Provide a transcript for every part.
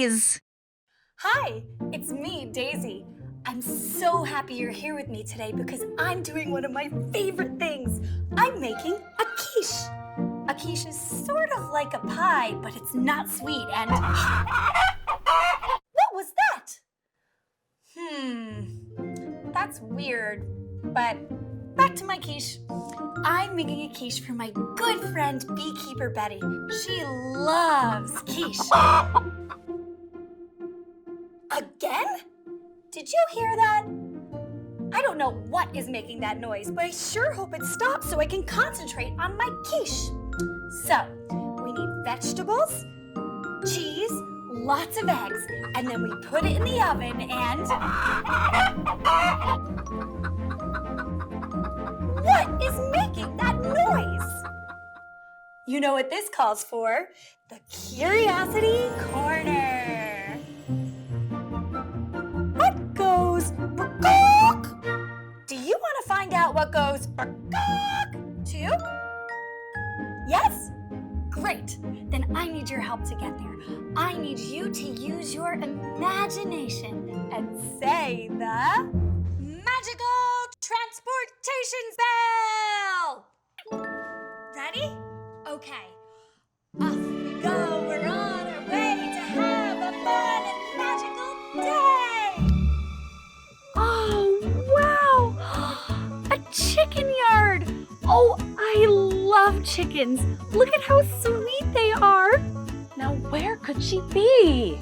please. Hi, it's me, Daisy. I'm so happy you're here with me today because I'm doing one of my favorite things. I'm making a quiche. A quiche is sort of like a pie, but it's not sweet and... What was that? That's weird, but back to my quiche. I'm making a quiche for my good friend beekeeper Betty. She loves quiche. Again? Did you hear that? I don't know what is making that noise, but I sure hope it stops so I can concentrate on my quiche. So, we need vegetables, cheese, lots of eggs, and then we put it in the oven and... What is making that noise? You know what this calls for? The Curiosity Corner. What goes bark? Do you want to find out what goes bark too? Yes? Great. Then I need your help to get there. I need you to use your imagination and say the magical transportation spell. Ready? Okay. Off we go. We're on our way to have a fun and magical day. Oh, wow! A chicken yard! Oh, I love chickens. Look at how sweet they are. Now, where could she be?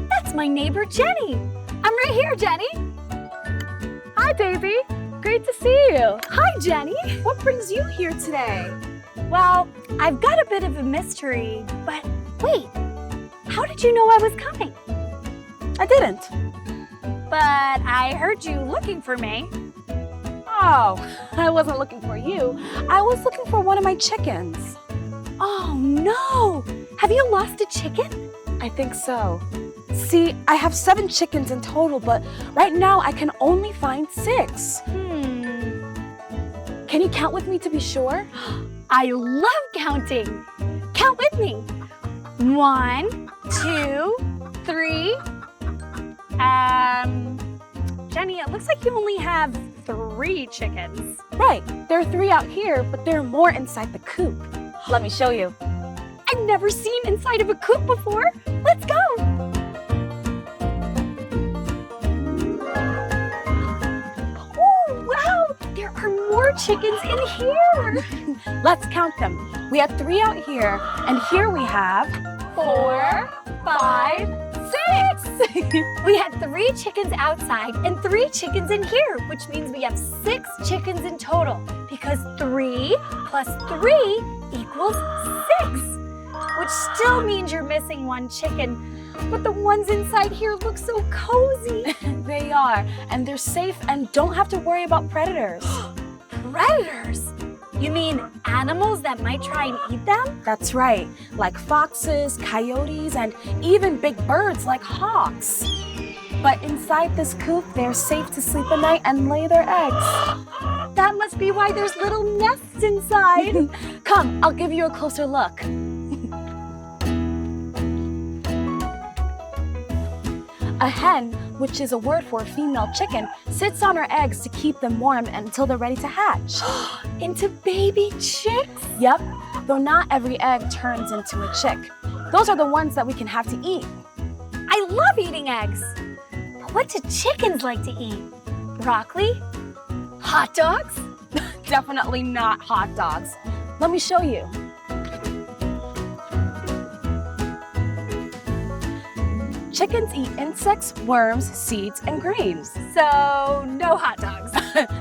That's my neighbor, Jenny. I'm right here, Jenny. Hi, Daisy. Great to see you. Hi, Jenny. What brings you here today? Well, I've got a bit of a mystery, but wait, how did you know I was coming? I didn't. But I heard you looking for me. Oh, I wasn't looking for you. I was looking for one of my chickens. Oh no! Have you lost a chicken? I think so. See, I have 7 chickens in total, but right now I can only find 6. Can you count with me to be sure? I love counting. Count with me. 1, 2, 3. Jenny, it looks like you only have 3 chickens. Right, there are 3 out here, but there are more inside the coop. Let me show you. I've never seen inside of a coop before. Let's go. Oh, wow, there are more chickens in here. Let's count them. We have 3 out here, and here we have 4, 5, 6. We had 3 chickens outside and 3 chickens in here, which means we have 6 chickens in total because 3 plus 3 equals 6, which still means you're missing 1 chicken. But the ones inside here look so cozy. They are, and they're safe and don't have to worry about predators. Predators? You mean animals that might try and eat them? That's right, like foxes, coyotes, and even big birds like hawks. But inside this coop, they're safe to sleep at night and lay their eggs. That must be why there's little nests inside. Come, I'll give you a closer look. A hen, which is a word for a female chicken, sits on her eggs to keep them warm until they're ready to hatch. Into baby chicks? Yep, though not every egg turns into a chick. Those are the ones that we can have to eat. I love eating eggs. But what do chickens like to eat? Broccoli? Hot dogs? Definitely not hot dogs. Let me show you. Chickens eat insects, worms, seeds, and grains. So, no hot dogs.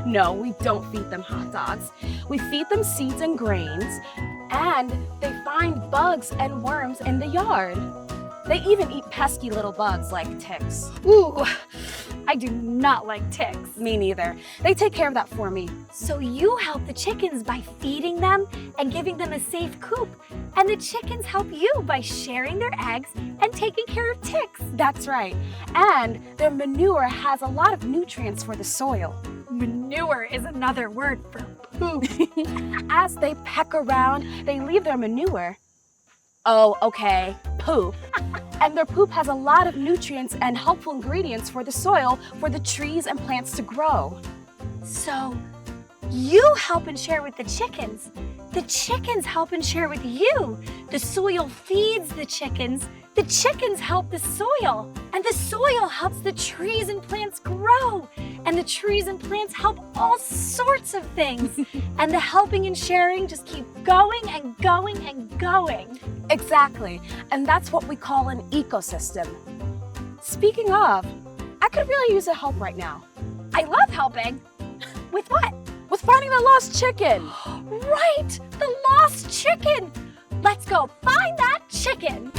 No, we don't feed them hot dogs. We feed them seeds and grains, and they find bugs and worms in the yard. They even eat pesky little bugs like ticks. Ooh, I do not like ticks. Me neither. They take care of that for me. So you help the chickens by feeding them and giving them a safe coop, and the chickens help you by sharing their eggs and taking care of ticks. That's right. And their manure has a lot of nutrients for the soil. Manure is another word for poop. As they peck around, they leave their manure. Oh, okay, poop. And their poop has a lot of nutrients and helpful ingredients for the soil for the trees and plants to grow. So you help and share with the chickens. The chickens help and share with you. The soil feeds the chickens help the soil. And the soil helps the trees and plants grow. And the trees and plants help all sorts of things. And the helping and sharing just keep going and going and going. Exactly, and that's what we call an ecosystem. Speaking of, I could really use a help right now. I love helping. With what? With finding the lost chicken. Right, the lost chicken. Let's go find that chicken.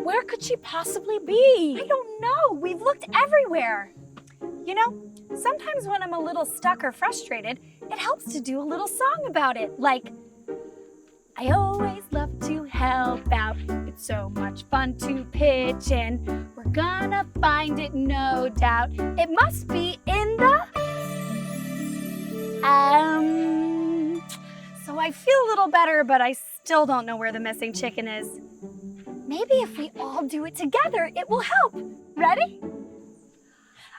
Where could she possibly be? I don't know. We've looked everywhere. You know, sometimes when I'm a little stuck or frustrated, it helps to do a little song about it. Like, I always love to help out. It's so much fun to pitch in. We're gonna find it, no doubt. It must be in the... So I feel a little better, but I still don't know where the missing chicken is. Maybe if we all do it together, it will help. Ready?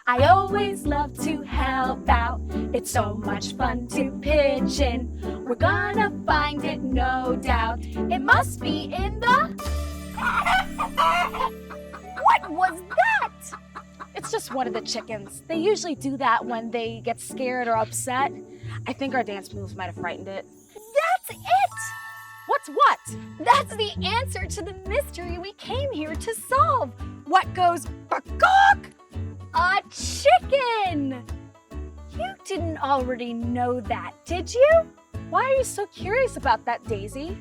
I always love to help out. It's so much fun to pitch in. We're gonna find it, no doubt. It must be in the... What was that? It's just one of the chickens. They usually do that when they get scared or upset. I think our dance moves might have frightened it. That's it! What's what? That's the answer to the mystery we came here to solve. What goes "Bakok"? A chicken! You didn't already know that, did you? Why are you so curious about that, Daisy?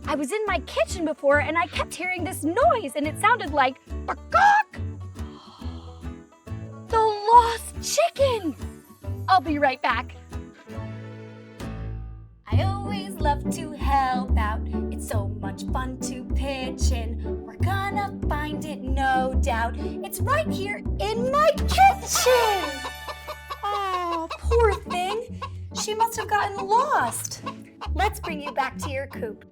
I was in my kitchen before and I kept hearing this noise and it sounded like "Bakok"! The lost chicken! I'll be right back. I always love to help out. It's so much fun to pitch in. We're gonna find it, no doubt. It's right here in my kitchen. Oh, poor thing. She must have gotten lost. Let's bring you back to your coop.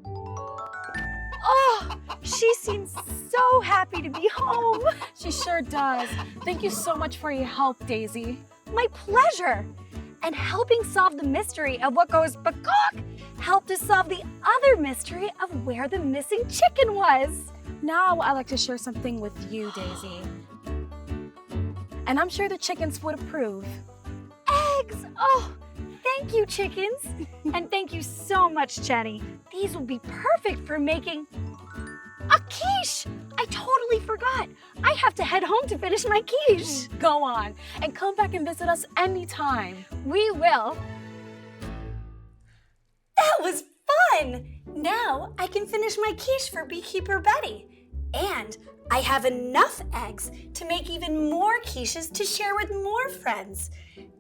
Oh, she seems so happy to be home. She sure does. Thank you so much for your help, Daisy. My pleasure. And helping solve the mystery of what goes "Bakok" helped us solve the other mystery of where the missing chicken was. Now I'd like to share something with you, Daisy. And I'm sure the chickens would approve. Eggs! Oh, thank you, chickens. And thank you so much, Jenny. These will be perfect for making a quiche. I totally forgot. I have to head home to finish my quiche. Go on, and come back and visit us anytime. We will. That was fun! Now I can finish my quiche for Beekeeper Betty. And I have enough eggs to make even more quiches to share with more friends.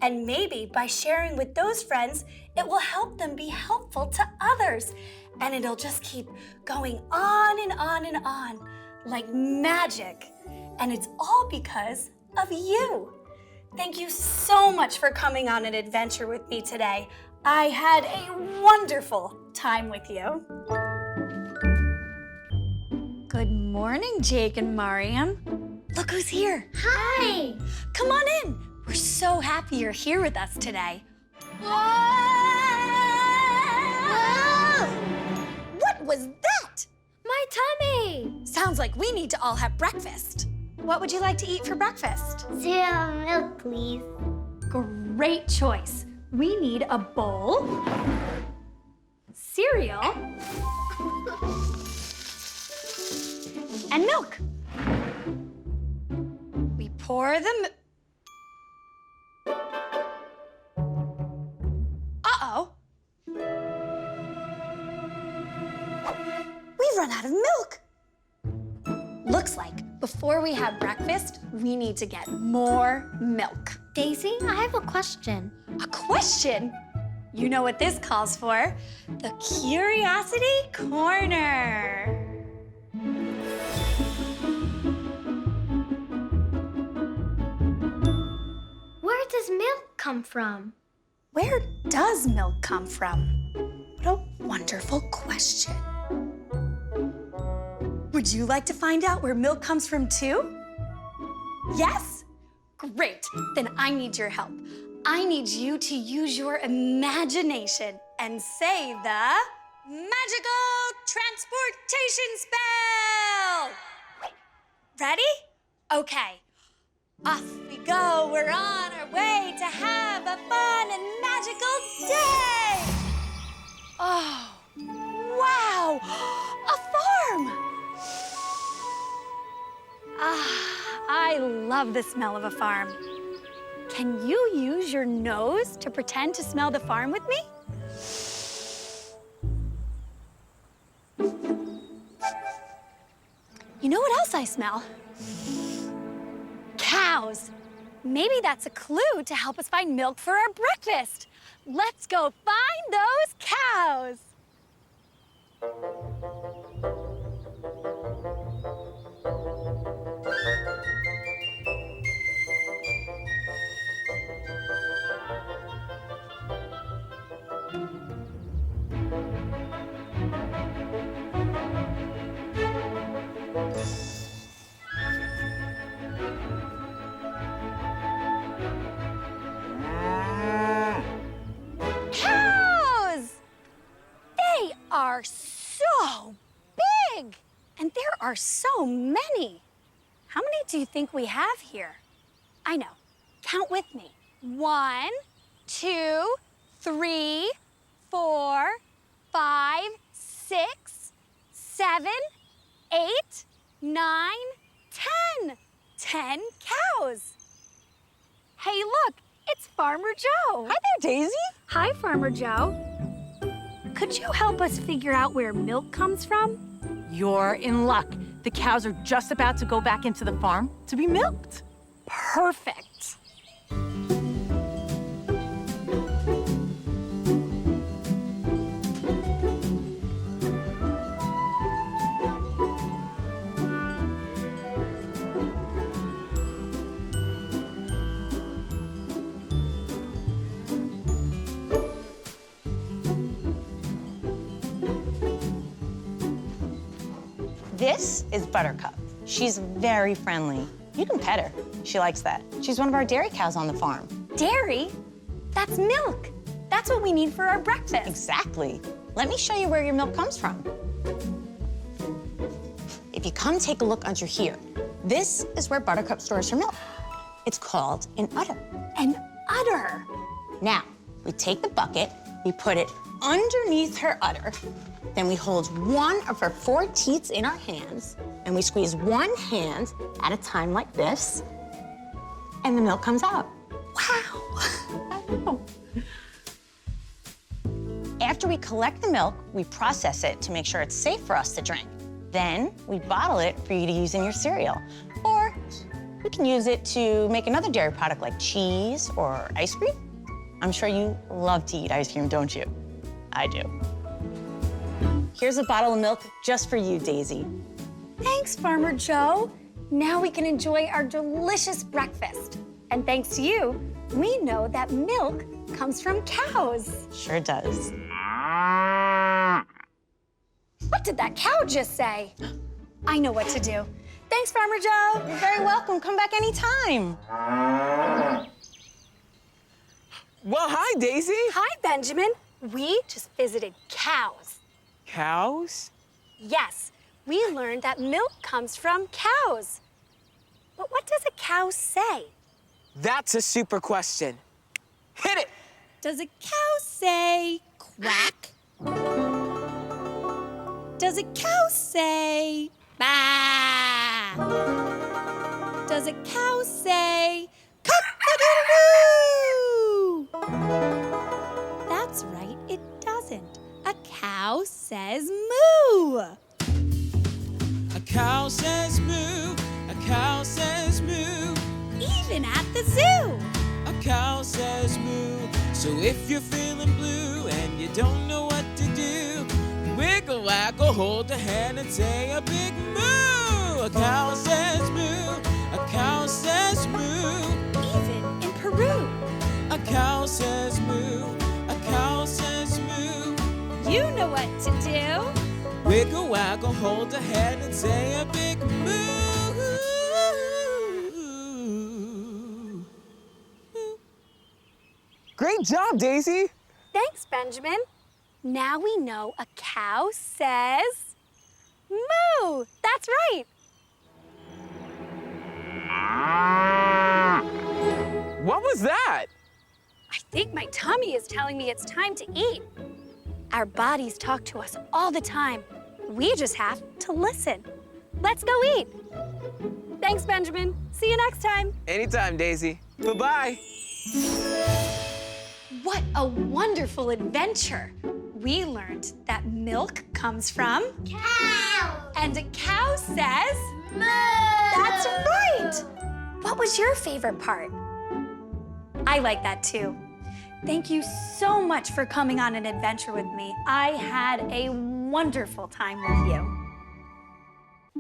And maybe by sharing with those friends, it will help them be helpful to others. And it'll just keep going on and on and on, like magic. And it's all because of you. Thank you so much for coming on an adventure with me today. I had a wonderful time with you. Good morning, Jake and Mariam. Look who's here. Hi! Come on in. We're so happy you're here with us today. What was that? My tummy! Sounds like we need to all have breakfast. What would you like to eat for breakfast? Cereal and milk, please. Great choice. We need a bowl, cereal, and milk. We pour the Uh-oh. We've run out of milk. Looks like before we have breakfast, we need to get more milk. Daisy, I have a question. A question? You know what this calls for? The Curiosity Corner. Where does milk come from? Where does milk come from? What a wonderful question. Would you like to find out where milk comes from too? Yes? Great, then I need your help. I need you to use your imagination and say the magical transportation spell. Ready? Okay. Off we go, we're on our way to have a fun and magical day! Oh, wow, a farm! I love the smell of a farm. Can you use your nose to pretend to smell the farm with me? You know what else I smell? Cows. Maybe that's a clue to help us find milk for our breakfast. Let's go find those cows. Cows! They are so big, and there are so many. How many do you think we have here? I know. Count with me. 1, 2, 3, 4, 5, 6, 7, 8, 9, 10. 10 cows. Hey, look, it's Farmer Joe. Hi there, Daisy. Hi, Farmer Joe. Could you help us figure out where milk comes from? You're in luck. The cows are just about to go back into the farm to be milked. Perfect. This is Buttercup. She's very friendly. You can pet her. She likes that. She's one of our dairy cows on the farm. Dairy? That's milk. That's what we need for our breakfast. Exactly. Let me show you where your milk comes from. If you come take a look under here, this is where Buttercup stores her milk. It's called an udder. An udder. Now, we take the bucket, we put it underneath her udder, then we hold one of her 4 teats in our hands, and we squeeze one hand at a time like this, and the milk comes out. Wow. After we collect the milk, we process it to make sure it's safe for us to drink. Then we bottle it for you to use in your cereal. Or we can use it to make another dairy product like cheese or ice cream. I'm sure you love to eat ice cream, don't you? I do. Here's a bottle of milk just for you, Daisy. Thanks, Farmer Joe. Now we can enjoy our delicious breakfast. And thanks to you, we know that milk comes from cows. Sure does. What did that cow just say? I know what to do. Thanks, Farmer Joe. You're very welcome. Come back anytime. Well, hi, Daisy. Hi, Benjamin. We just visited cows. Cows? Yes, we learned that milk comes from cows. But what does a cow say? That's a super question. Hit it! Does a cow say quack? Does a cow say baa? Does a cow say cock-a-doodle-doo? That's right, it doesn't. A cow says moo. A cow says moo, a cow says moo, Even at the zoo. a cow says moo, so So if you're feeling blue and you don't know what to do, wiggle, waggle, hold a hand and say a big moo. A cow says moo, a cow says moo. Even in Peru. A cow says moo, a cow says moo. You know what to do. Wiggle, waggle, hold a hand and say a big moo. Great job, Daisy. Thanks, Benjamin. Now we know a cow says moo. That's right. What was that? I think my tummy is telling me it's time to eat. Our bodies talk to us all the time. We just have to listen. Let's go eat. Thanks, Benjamin. See you next time. Anytime, Daisy. Bye-bye. What a wonderful adventure. We learned that milk comes from Cow. and a cow says Moo. that's right. What was your favorite part? I like that too. Thank you so much for coming on an adventure with me. I had a wonderful time with you.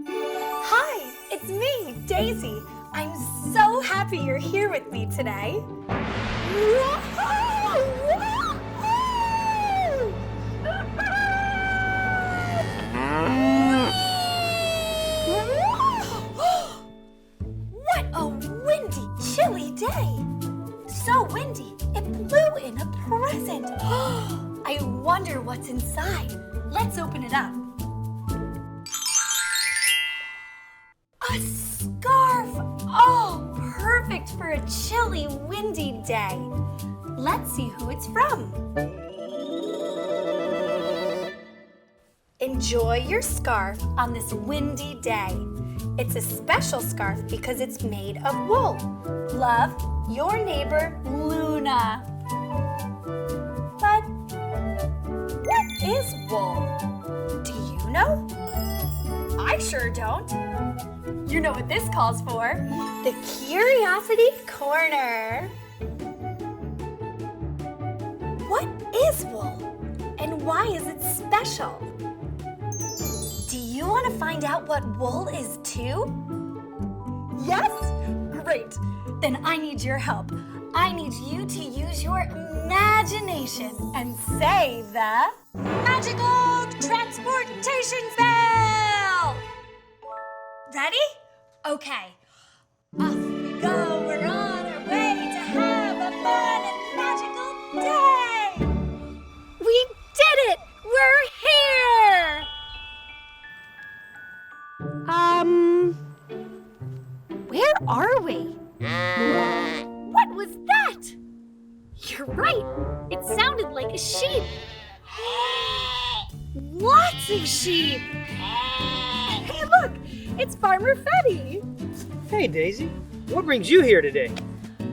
Hi, it's me, Daisy. I'm so happy you're here with me today. What a windy, chilly day. So windy, it blew in a present. I wonder what's inside. Let's open it up. A scarf! Oh, perfect for a chilly, windy day. Let's see who it's from. Enjoy your scarf on this windy day. It's a special scarf because it's made of wool. Love, your neighbor, Luna. But what is wool? Do you know? I sure don't. You know what this calls for? The Curiosity Corner. What is wool? And why is it special? Do you want to find out what wool is too? Yes? Great. Then I need your help. I need you to use your imagination and say the magical transportation spell. Ready? Okay. Off we go. We're on our way to have a fun and magical day. We did it! We're here! Where are we? What was that? You're right. It sounded like a sheep. Lots of sheep. Hey, look, it's Farmer Fetty. Hey, Daisy. What brings you here today?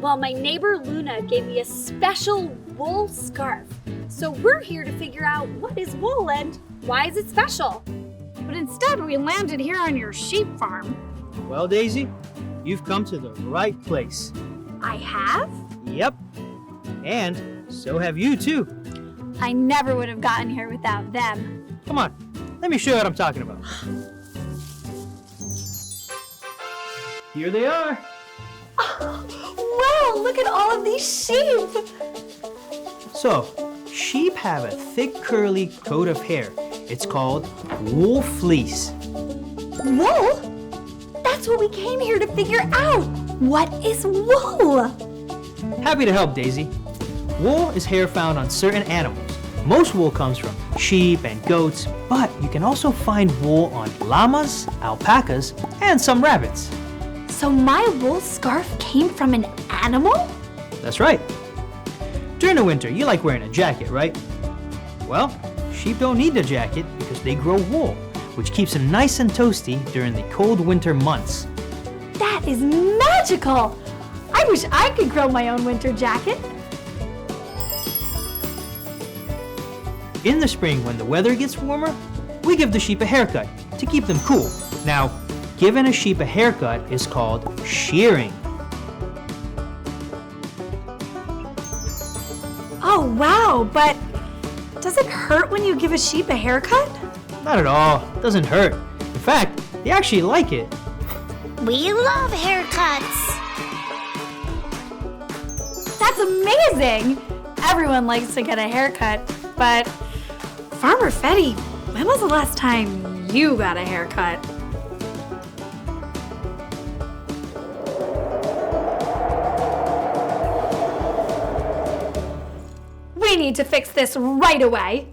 Well, my neighbor Luna gave me a special wool scarf. So we're here to figure out what is wool and why is it special. But instead, we landed here on your sheep farm. Well, Daisy, you've come to the right place. I have? Yep. And so have you, too. I never would have gotten here without them. Come on, let me show you what I'm talking about. Here they are. Wow, look at all of these sheep. So, sheep have a thick, curly coat of hair. It's called wool fleece. Wool? That's what we came here to figure out. What is wool? Happy to help, Daisy. Wool is hair found on certain animals. Most wool comes from sheep and goats, but you can also find wool on llamas, alpacas, and some rabbits. So my wool scarf came from an animal? That's right. During the winter, you like wearing a jacket, right? Well, sheep don't need a jacket because they grow wool, which keeps them nice and toasty during the cold winter months. That is magical. I wish I could grow my own winter jacket. In the spring, when the weather gets warmer, we give the sheep a haircut to keep them cool. Now, giving a sheep a haircut is called shearing. Oh, wow, but does it hurt when you give a sheep a haircut? Not at all. It doesn't hurt. In fact, they actually like it. We love haircuts. That's amazing! Everyone likes to get a haircut, but Farmer Fetty, when was the last time you got a haircut? We need to fix this right away.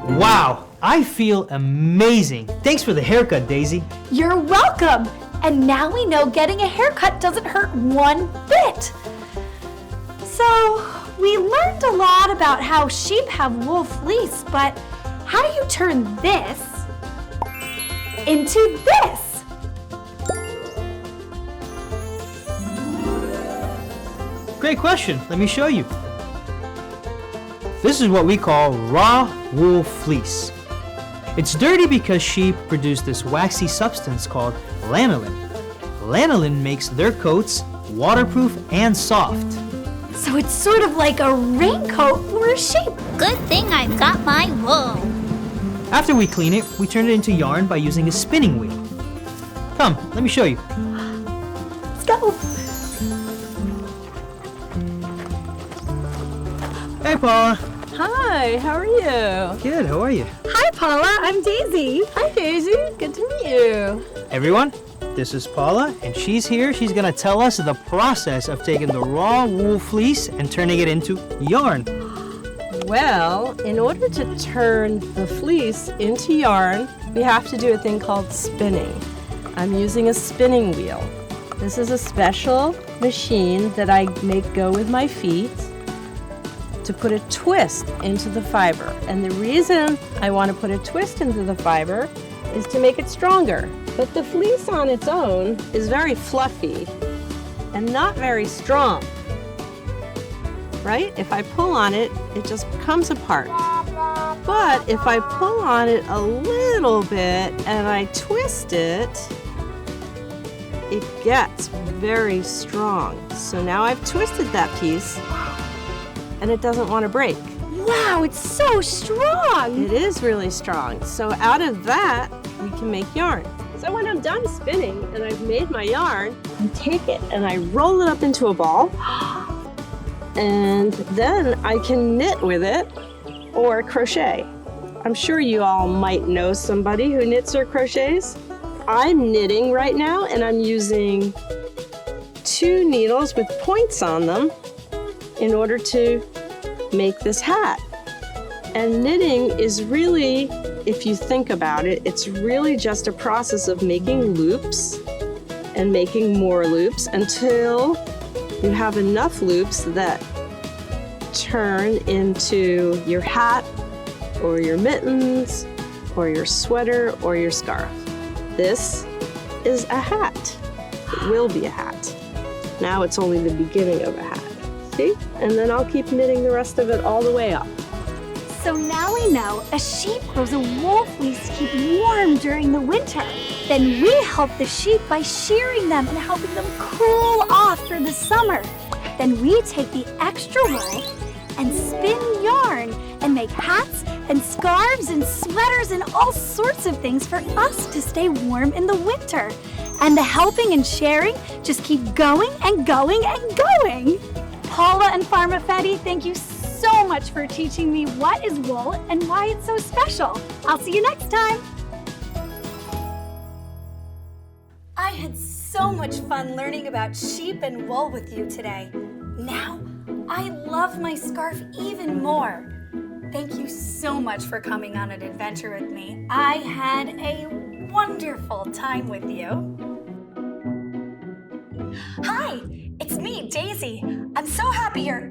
Wow, I feel amazing. Thanks for the haircut, Daisy. You're welcome! And now we know getting a haircut doesn't hurt one bit. So, we learned a lot about how sheep have wool fleece, but how do you turn this into this? Great question. Let me show you. This is what we call raw wool fleece. It's dirty because sheep produce this waxy substance called lanolin. Lanolin makes their coats waterproof and soft. So it's sort of like a raincoat for a sheep. Good thing I've got my wool. After we clean it, we turn it into yarn by using a spinning wheel. Come, let me show you. Let's go. Hey, Paula. Hi, how are you? Good, how are you? Hi, Paula. I'm Daisy. Hi, Daisy. Good to meet you. Everyone, this is Paula, and she's here. She's gonna tell us the process of taking the raw wool fleece and turning it into yarn. Well, in order to turn the fleece into yarn, we have to do a thing called spinning. I'm using a spinning wheel. This is a special machine that I make go with my feet to put a twist into the fiber. And the reason I want to put a twist into the fiber is to make it stronger. But the fleece on its own is very fluffy and not very strong, right? If I pull on it, it just comes apart. But if I pull on it a little bit and I twist it, it gets very strong. So now I've twisted that piece and it doesn't want to break. Wow, it's so strong. It is really strong. So out of that, we can make yarn. So when I'm done spinning and I've made my yarn, I take it and I roll it up into a ball. And then I can knit with it or crochet. I'm sure you all might know somebody who knits or crochets. I'm knitting right now and I'm using 2 needles with points on them in order to make this hat. And knitting is really, if you think about it, it's really just a process of making loops and making more loops until you have enough loops that turn into your hat or your mittens or your sweater or your scarf. This is a hat. It will be a hat. Now it's only the beginning of a hat. See? And then I'll keep knitting the rest of it all the way up. So now we know a sheep grows a wool fleece to keep warm during the winter. Then we help the sheep by shearing them and helping them cool off for the summer. Then we take the extra wool and spin yarn and make hats and scarves and sweaters and all sorts of things for us to stay warm in the winter. And the helping and sharing just keep going and going and going. Paula and Farmer Fetty, thank you so much for teaching me what is wool and why it's so special. I'll see you next time. I had so much fun learning about sheep and wool with you today. Now, I love my scarf even more. Thank you so much for coming on an adventure with me. I had a wonderful time with you. Hi, it's me, Daisy. I'm so happy you're...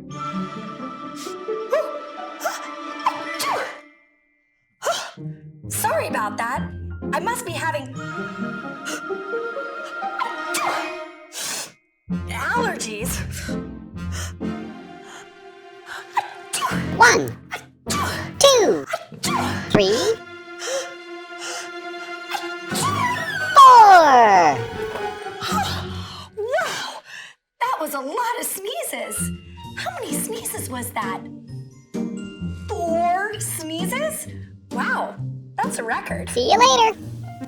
Sorry about that. I must be having allergies. 1, 2, 3, 4. Wow, that was a lot of sneezes. How many sneezes was that? 4 sneezes? Wow, that's a record. See you later.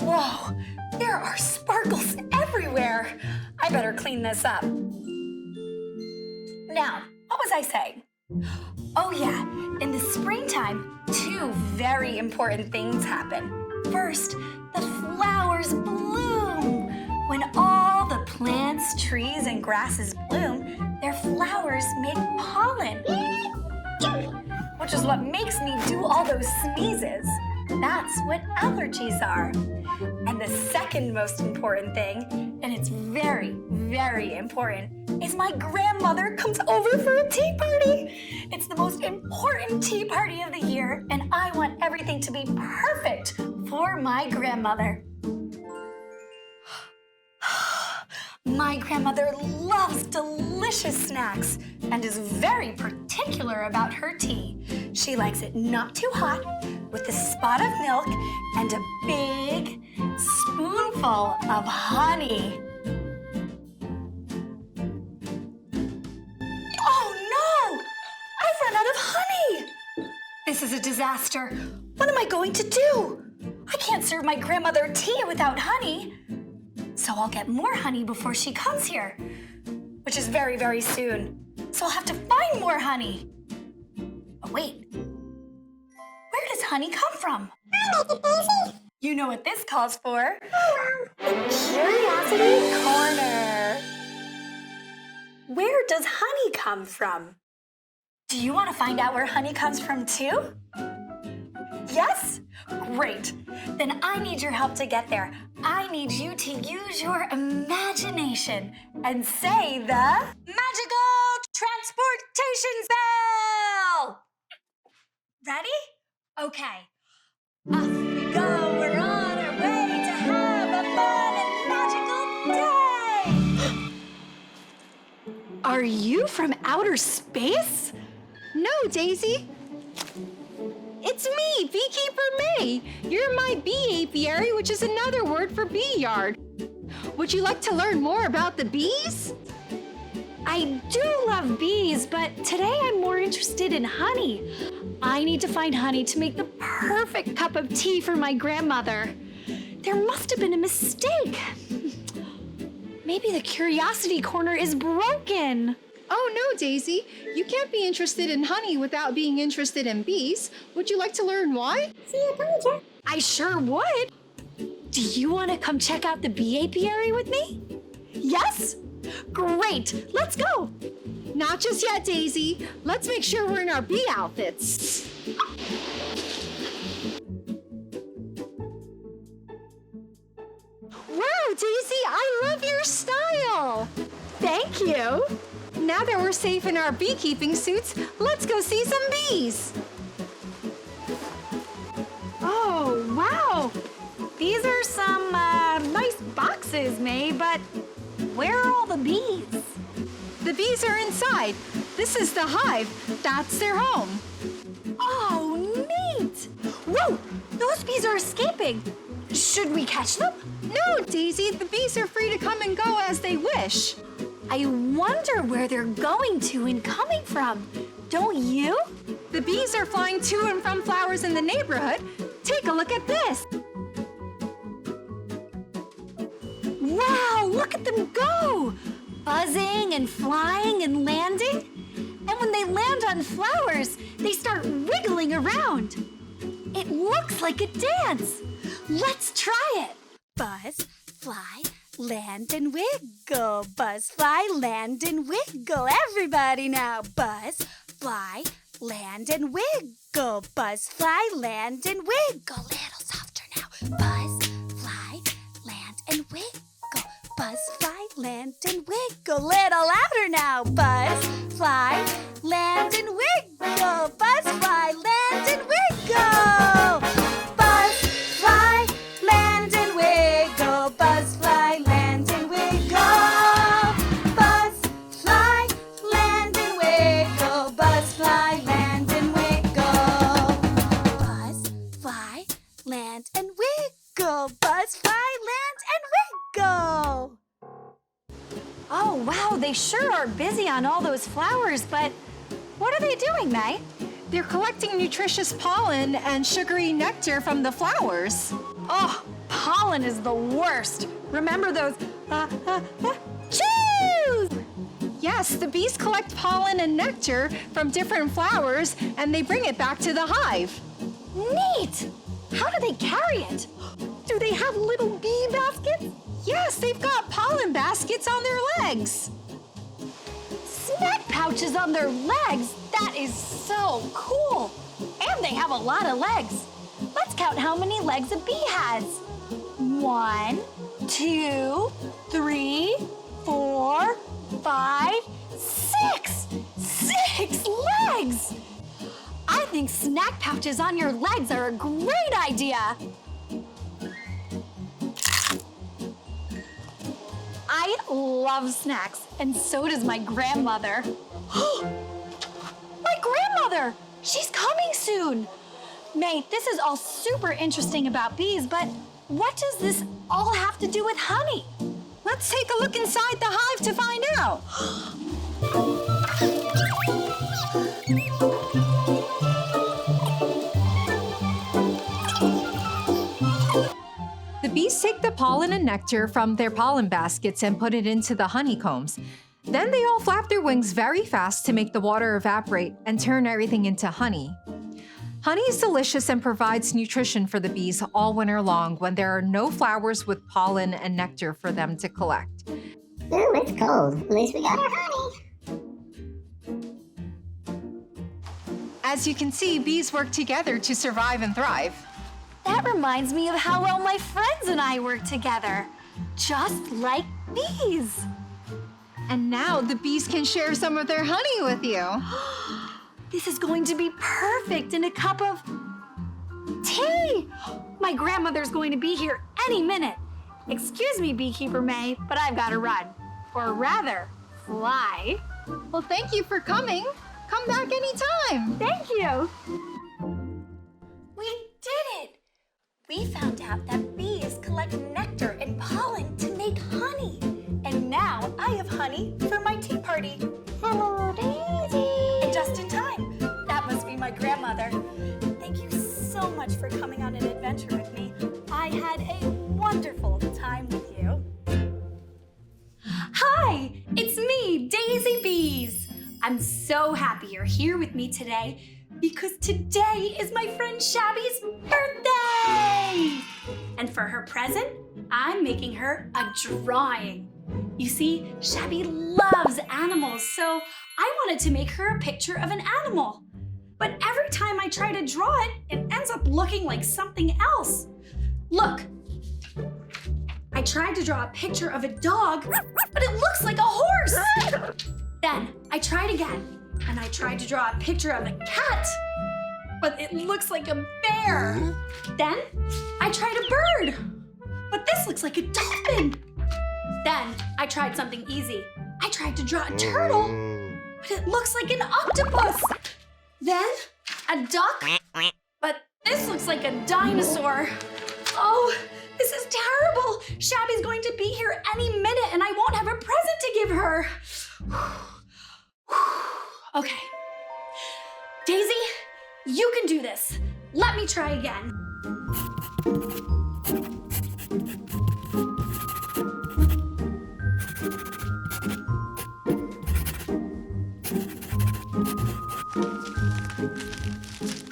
Whoa, there are sparkles everywhere. I better clean this up. Now, what was I saying? Oh yeah, in the springtime, 2 very important things happen. First, the flowers bloom. When all the plants, trees, and grasses bloom, their flowers make pollen, which is what makes me do all those sneezes. That's what allergies are. And the second most important thing, and it's very, very important, is my grandmother comes over for a tea party. It's the most important tea party of the year, and I want everything to be perfect for my grandmother. My grandmother loves delicious snacks and is very particular about her tea. She likes it not too hot, with a spot of milk and a big spoonful of honey. Oh no! I've run out of honey! This is a disaster. What am I going to do? I can't serve my grandmother tea without honey. So I'll get more honey before she comes here, which is very, very soon. So I'll have to find more honey. Oh, wait. Where does honey come from? You know what this calls for? Curiosity Corner. Where does honey come from? Do you want to find out where honey comes from too? Yes? Great. Then I need your help to get there. I need you to use your imagination and say the magical transportation bell. Ready? Okay. Off we go. We're on our way to have a fun and magical day. Are you from outer space? No, Daisy. It's me, Beekeeper May. You're my bee apiary, which is another word for bee yard. Would you like to learn more about the bees? I do love bees, but today I'm more interested in honey. I need to find honey to make the perfect cup of tea for my grandmother. There must have been a mistake. Maybe the curiosity corner is broken. Oh no, Daisy. You can't be interested in honey without being interested in bees. Would you like to learn why? See you later. I sure would. Do you want to come check out the bee apiary with me? Yes? Great, let's go. Not just yet, Daisy. Let's make sure we're in our bee outfits. Wow, Daisy, I love your style. Thank you. Now that we're safe in our beekeeping suits, let's go see some bees. Oh, wow. These are some nice boxes, May, but where are all the bees? The bees are inside. This is the hive. That's their home. Oh, neat. Whoa, those bees are escaping. Should we catch them? No, Daisy, the bees are free to come and go as they wish. I wonder where they're going to and coming from. Don't you? The bees are flying to and from flowers in the neighborhood. Take a look at this. Wow, look at them go! Buzzing and flying and landing. And when they land on flowers, they start wiggling around. It looks like a dance. Let's try it. Buzz, fly, land and wiggle. Buzz, fly, land and wiggle. Everybody now. Buzz, fly, land and wiggle. Buzz, fly, land and wiggle. Little softer now. Buzz, fly, land and wiggle. Buzz, fly, land and wiggle. Little louder now. Buzz, fly, land and wiggle. Buzz, fly, land and wiggle. Buzz, they sure are busy on all those flowers, but what are they doing, May? They're collecting nutritious pollen and sugary nectar from the flowers. Oh, pollen is the worst. Remember those chews? Yes, the bees collect pollen and nectar from different flowers and they bring it back to the hive. Neat. How do they carry it? Do they have little bee baskets? Yes, they've got pollen baskets on their legs. Snack pouches on their legs? That is so cool. And they have a lot of legs. Let's count how many legs a bee has. 1, 2, 3, 4, 5, 6. 6 legs! I think snack pouches on your legs are a great idea. I love snacks, and so does my grandmother. My grandmother! She's coming soon. May, this is all super interesting about bees, but what does this all have to do with honey? Let's take a look inside the hive to find out. The bees take the pollen and nectar from their pollen baskets and put it into the honeycombs. Then they all flap their wings very fast to make the water evaporate and turn everything into honey. Honey is delicious and provides nutrition for the bees all winter long when there are no flowers with pollen and nectar for them to collect. Ooh, it's cold. At least we got our honey. As you can see, bees work together to survive and thrive. That reminds me of how well my friends and I work together. Just like bees. And now the bees can share some of their honey with you. This is going to be perfect in a cup of tea. My grandmother's going to be here any minute. Excuse me, Beekeeper May, but I've got to run. Or rather, fly. Well, thank you for coming. Come back anytime. Thank you. We did it. We found out that bees collect nectar and pollen to make honey. And now I have honey for my tea party. Hello, Daisy. And just in time. That must be my grandmother. Thank you so much for coming on an adventure with me. I had a wonderful time with you. Hi, it's me, Daisy Bees. I'm so happy you're here with me today because today is my friend Shabby's birthday. And for her present, I'm making her a drawing. You see, Shabby loves animals, so I wanted to make her a picture of an animal. But every time I try to draw it, it ends up looking like something else. Look, I tried to draw a picture of a dog, but it looks like a horse. Then I tried again, and I tried to draw a picture of a cat, but it looks like a bear. Then I tried a bird, but this looks like a dolphin. Then I tried something easy. I tried to draw a turtle, but it looks like an octopus. Then a duck, but this looks like a dinosaur. Oh, this is terrible. Shabby's going to be here any minute and I won't have a present to give her. Okay. Daisy, you can do this. Let me try again.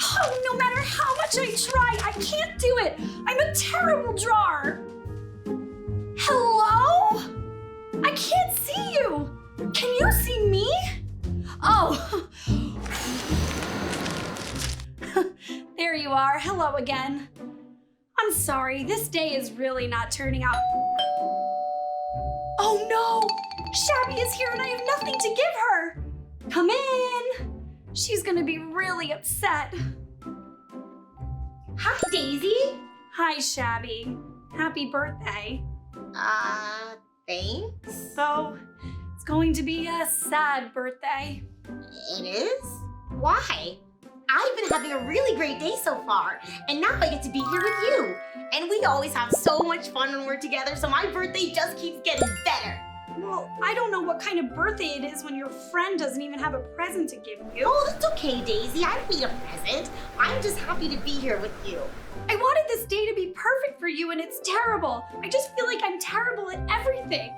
Oh, no matter how much I try, I can't do it. I'm a terrible drawer. Hello? I can't see you. Can you see me? Oh. There you are. Hello again. I'm sorry. This day is really not turning out. Oh no! Shabby is here and I have nothing to give her. Come in. She's gonna be really upset. Hi, Daisy. Hi, Shabby. Happy birthday. Thanks. So, it's going to be a sad birthday. It is? Why? I've been having a really great day so far, and now I get to be here with you. And we always have so much fun when we're together, so my birthday just keeps getting better. Well, I don't know what kind of birthday it is when your friend doesn't even have a present to give you. Oh, that's okay, Daisy. I don't need a present. I'm just happy to be here with you. I wanted this day to be perfect for you, and it's terrible. I just feel like I'm terrible at everything.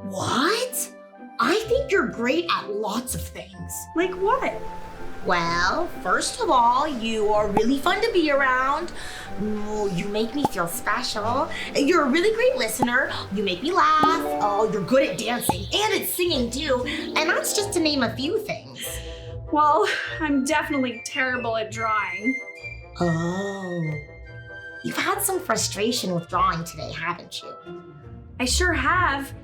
What? I think you're great at lots of things. Like what? Well, first of all, you are really fun to be around. You make me feel special. You're a really great listener. You make me laugh. Oh, you're good at dancing and at singing too. And that's just to name a few things. Well, I'm definitely terrible at drawing. Oh. You've had some frustration with drawing today, haven't you? I sure have.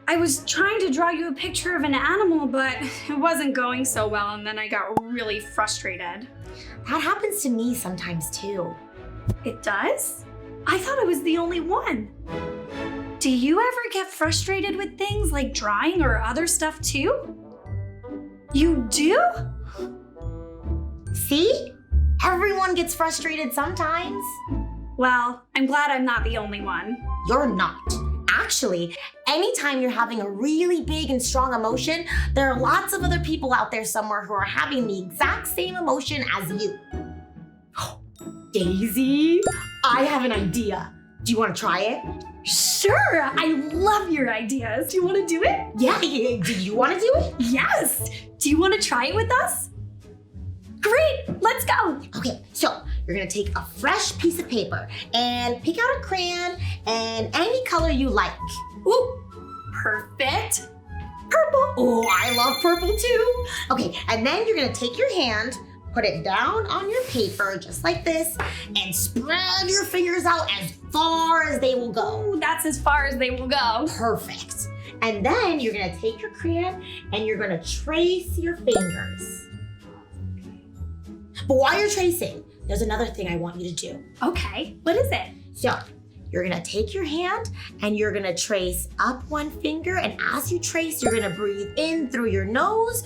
I was trying to draw you a picture of an animal, but it wasn't going so well, and then I got really frustrated. That happens to me sometimes too. It does? I thought I was the only one. Do you ever get frustrated with things like drawing or other stuff too? You do? See? Everyone gets frustrated sometimes. Well, I'm glad I'm not the only one. You're not. Actually, anytime you're having a really big and strong emotion, there are lots of other people out there somewhere who are having the exact same emotion as you. Daisy, I have an idea. Do you want to try it? Sure, I love your ideas. Do you want to do it? Yeah, do you want to do it? Yes. Do you want to try it with us? Great, let's go. Okay, so you're gonna take a fresh piece of paper and pick out a crayon and any color you like. Ooh, perfect. Purple. Oh, I love purple too. Okay, and then you're gonna take your hand, put it down on your paper just like this, and spread your fingers out as far as they will go. Ooh, that's as far as they will go. Perfect. And then you're gonna take your crayon and you're gonna trace your fingers. But while you're tracing, there's another thing I want you to do. Okay, what is it? So, you're gonna take your hand and you're gonna trace up one finger, and as you trace, you're gonna breathe in through your nose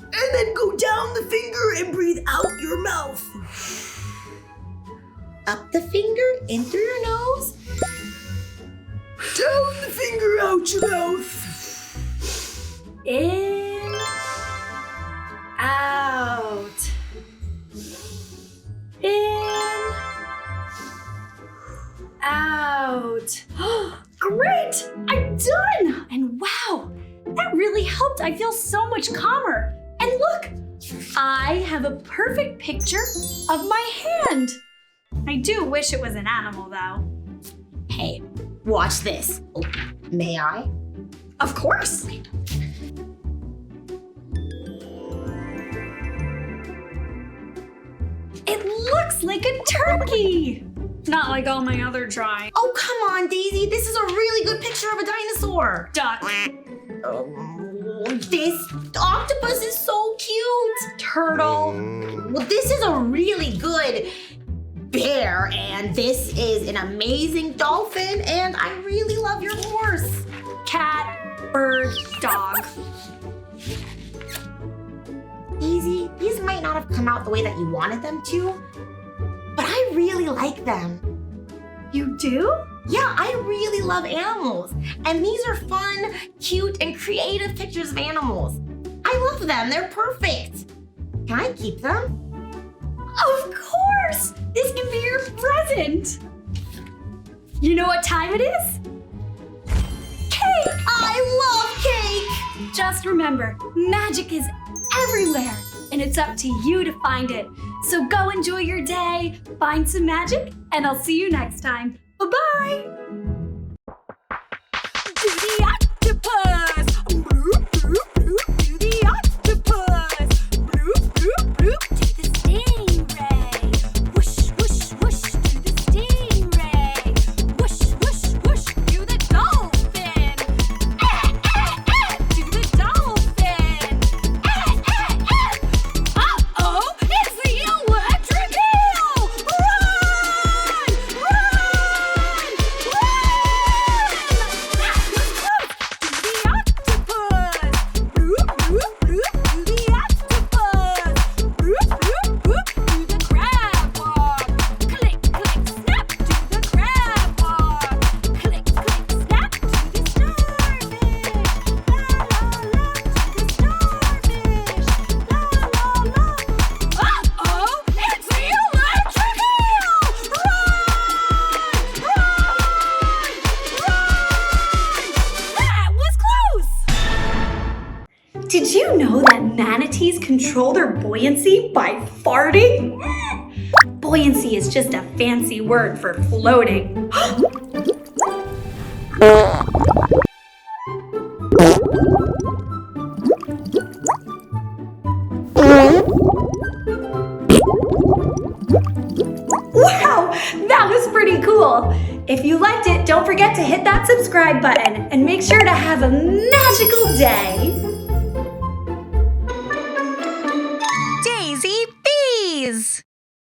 and then go down the finger and breathe out your mouth. Up the finger, in through your nose, down the finger, out your mouth. In, out. In, out. Great! I'm done! And wow, that really helped. I feel so much calmer. And look, I have a perfect picture of my hand. I do wish it was an animal though. Hey, watch this. Oh, may I? Of course. It looks like a turkey. Not like all my other drawings. Oh, come on, Daisy. This is a really good picture of a dinosaur. Duck. This octopus is so cute. Turtle. Well, this is a really good bear, and this is an amazing dolphin, and I really love your horse. Cat, bird, dog. Daisy, these might not have come out the way that you wanted them to, but I really like them. You do? Yeah, I really love animals, and these are fun, cute, and creative pictures of animals. I love them, they're perfect. Can I keep them? Of course! This can be your present. You know what time it is? Cake! I love cake! Just remember, magic is everywhere, and it's up to you to find it. So go enjoy your day, find some magic, and I'll see you next time. Bye-bye! Do the octopus! Bloop, bloop, bloop. Do the octopus! Bloop, bloop, bloop. Do the stingray! Whoosh, whoosh, whoosh. Do the stingray! Whoosh, whoosh, whoosh. Do the dolphin! Do the dolphin! Uh-oh! It's the electric eel! Run! Run! Run! control their buoyancy by farting? Buoyancy is just a fancy word for floating. Wow, that was pretty cool. If you liked it, don't forget to hit that subscribe button and make sure to have a magical day.